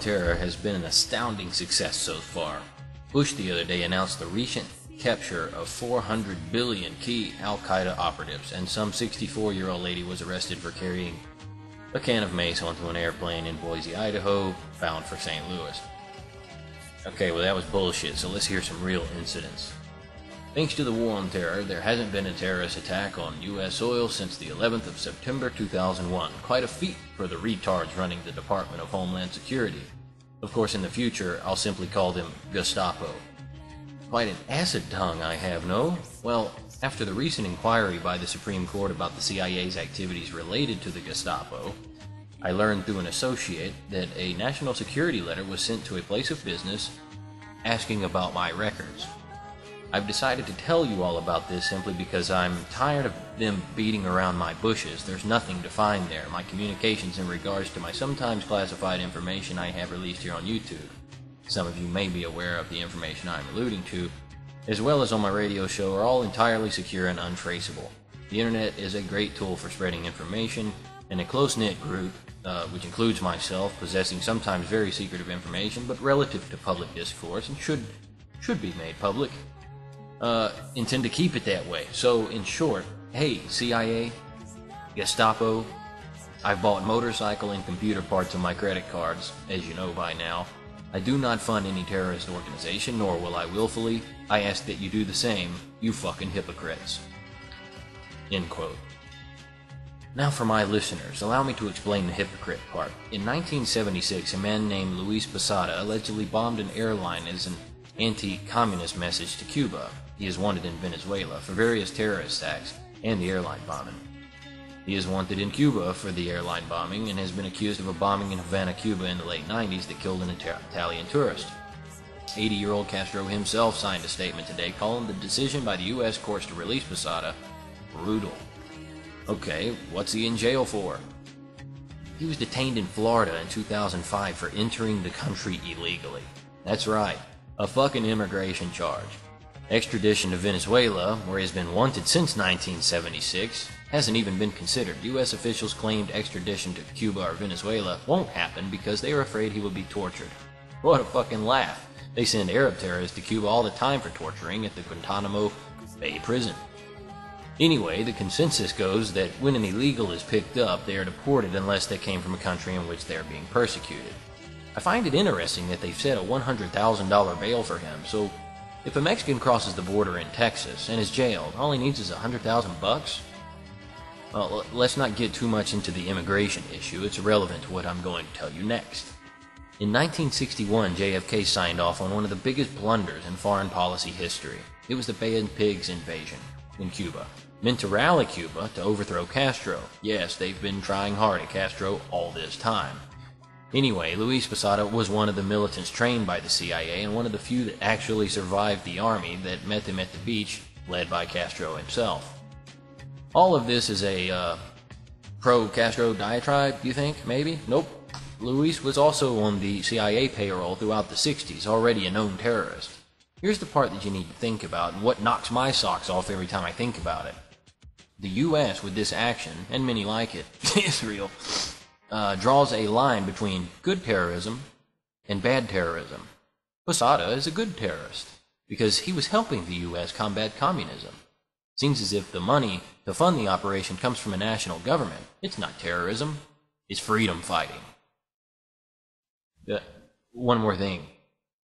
Terror has been an astounding success so far. Bush the other day announced the recent capture of 400 billion key Al-Qaeda operatives, and some 64-year-old lady was arrested for carrying a can of mace onto an airplane in Boise, Idaho, bound for St. Louis. Okay, well that was bullshit, so let's hear some real incidents. Thanks to the war on terror, there hasn't been a terrorist attack on U.S. soil since the 11th of September 2001. Quite a feat for the retards running the Department of Homeland Security. Of course, in the future, I'll simply call them Gestapo. Quite an acid tongue I have, no? Well, after the recent inquiry by the Supreme Court about the CIA's activities related to the Gestapo, I learned through an associate that a national security letter was sent to a place of business asking about my records. I've decided to tell you all about this simply because I'm tired of them beating around my bushes. There's nothing to find there. My communications in regards to my sometimes classified information I have released here on YouTube. Some of you may be aware of the information I'm alluding to, as well as on my radio show, are all entirely secure and untraceable. The internet is a great tool for spreading information, and a close-knit group, which includes myself, possessing sometimes very secretive information, but relative to public discourse, and should be made public, intend to keep it that way. So, in short, hey, CIA, Gestapo, I've bought motorcycle and computer parts on my credit cards, as you know by now. I do not fund any terrorist organization, nor will I willfully. I ask that you do the same, you fucking hypocrites. End quote. Now for my listeners, allow me to explain the hypocrite part. In 1976, a man named Luis Posada allegedly bombed an airline as an anti-communist message to Cuba. He is wanted in Venezuela for various terrorist acts and the airline bombing. He is wanted in Cuba for the airline bombing and has been accused of a bombing in Havana, Cuba in the late 90s that killed an Italian tourist. 80-year-old Castro himself signed a statement today calling the decision by the U.S. courts to release Posada brutal. Okay, what's he in jail for? He was detained in Florida in 2005 for entering the country illegally. That's right, a fucking immigration charge. Extradition to Venezuela, where he has been wanted since 1976, hasn't even been considered. U.S. officials claimed extradition to Cuba or Venezuela won't happen because they are afraid he will be tortured. What a fucking laugh. They send Arab terrorists to Cuba all the time for torturing at the Guantanamo Bay prison. Anyway, the consensus goes that when an illegal is picked up, they are deported unless they came from a country in which they are being persecuted. I find it interesting that they've set a $100,000 bail for him, so if a Mexican crosses the border in Texas and is jailed, all he needs is $100,000? Well, let's not get too much into the immigration issue. It's irrelevant to what I'm going to tell you next. In 1961, JFK signed off on one of the biggest blunders in foreign policy history. It was the Bay of Pigs invasion in Cuba, meant to rally Cuba to overthrow Castro. Yes, they've been trying hard at Castro all this time. Anyway, Luis Posada was one of the militants trained by the CIA and one of the few that actually survived the army that met them at the beach, led by Castro himself. All of this is a pro-Castro diatribe, you think? Maybe? Nope. Luis was also on the CIA payroll throughout the 60s, already a known terrorist. Here's the part that you need to think about, and what knocks my socks off every time I think about it. The U.S., with this action, and many like it, Israel, draws a line between good terrorism and bad terrorism. Posada is a good terrorist, because he was helping the U.S. combat communism. Seems as if the money to fund the operation comes from a national government. It's not terrorism, it's freedom fighting. One more thing.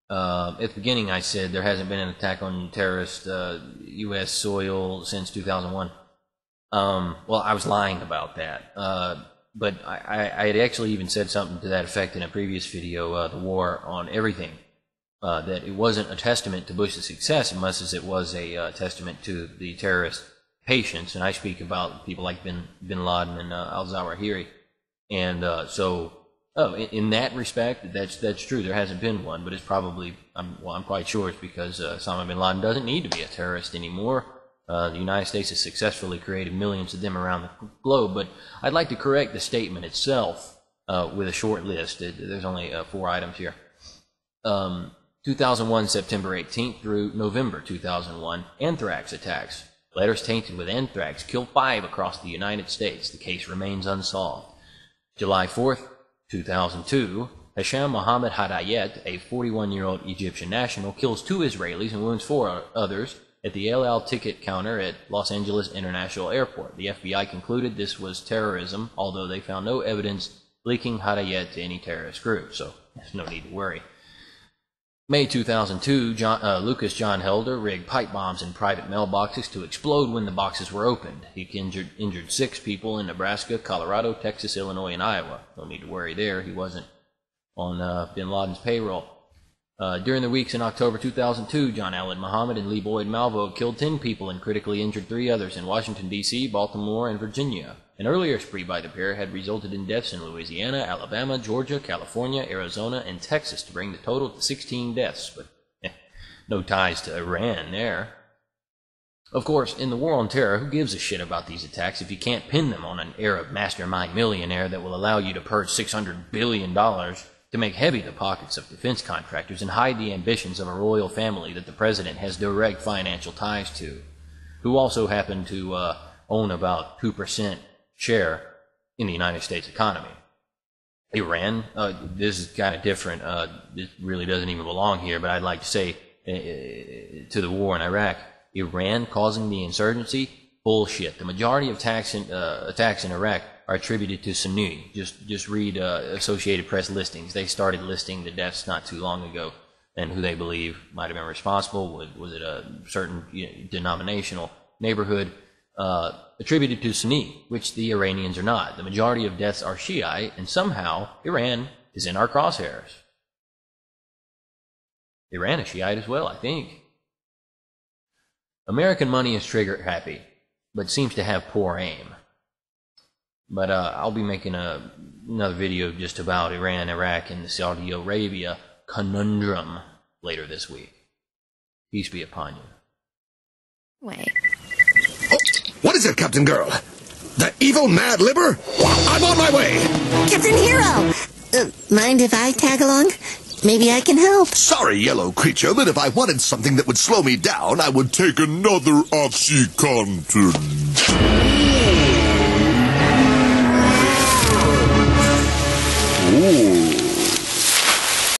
At the beginning I said there hasn't been an attack on terrorist U.S. soil since 2001. Well, I was lying about that. But I had actually even said something to that effect in a previous video, the war on everything. That it wasn't a testament to Bush's success as much as it was a testament to the terrorist patience. And I speak about people like bin Laden and al-Zawahiri. And in that respect, that's true. There hasn't been one, but it's probably, I'm quite sure it's because Osama bin Laden doesn't need to be a terrorist anymore. The United States has successfully created millions of them around the globe. But I'd like to correct the statement itself with a short list. There's only 4 items here. 2001, September 18th through November 2001, anthrax attacks. Letters tainted with anthrax killed 5 across the United States. The case remains unsolved. July 4th, 2002, Hashem Mohammed Hadayet, a 41-year-old Egyptian national, kills 2 Israelis and wounds 4 others at the El Al ticket counter at Los Angeles International Airport. The FBI concluded this was terrorism, although they found no evidence linking Hadayet to any terrorist group, so there's no need to worry. May 2002, Lucas John Helder rigged pipe bombs in private mailboxes to explode when the boxes were opened. He injured 6 people in Nebraska, Colorado, Texas, Illinois, and Iowa. No need to worry there. He wasn't on bin Laden's payroll. During the weeks in October 2002, John Allen Muhammad and Lee Boyd Malvo killed 10 people and critically injured 3 others in Washington, D.C., Baltimore, and Virginia. An earlier spree by the pair had resulted in deaths in Louisiana, Alabama, Georgia, California, Arizona, and Texas to bring the total to 16 deaths, but no ties to Iran there. Of course, in the war on terror, who gives a shit about these attacks if you can't pin them on an Arab mastermind millionaire that will allow you to purge $600 billion to make heavy the pockets of defense contractors and hide the ambitions of a royal family that the president has direct financial ties to, who also happen to own about 2% share in the United States economy. Iran, this is kind of different. This really doesn't even belong here, but I'd like to say to the war in Iraq, Iran causing the insurgency, bullshit. The majority of attacks in Iraq are attributed to Sunni. Just read Associated Press listings. They started listing the deaths not too long ago and who they believe might have been responsible. Was it a certain denominational neighborhood? Attributed to Sunni, which the Iranians are not. The majority of deaths are Shiite, and somehow Iran is in our crosshairs. Iran is Shiite as well, I think. American money is trigger happy, but seems to have poor aim. But I'll be making another video just about Iran, Iraq, and the Saudi Arabia conundrum later this week. Peace be upon you. Wait. What is it, Captain Girl? The evil Mad Libber? I'm on my way! Captain Hero! Mind if I tag along? Maybe I can help. Sorry, yellow creature, but if I wanted something that would slow me down, I would take another Oxycontin.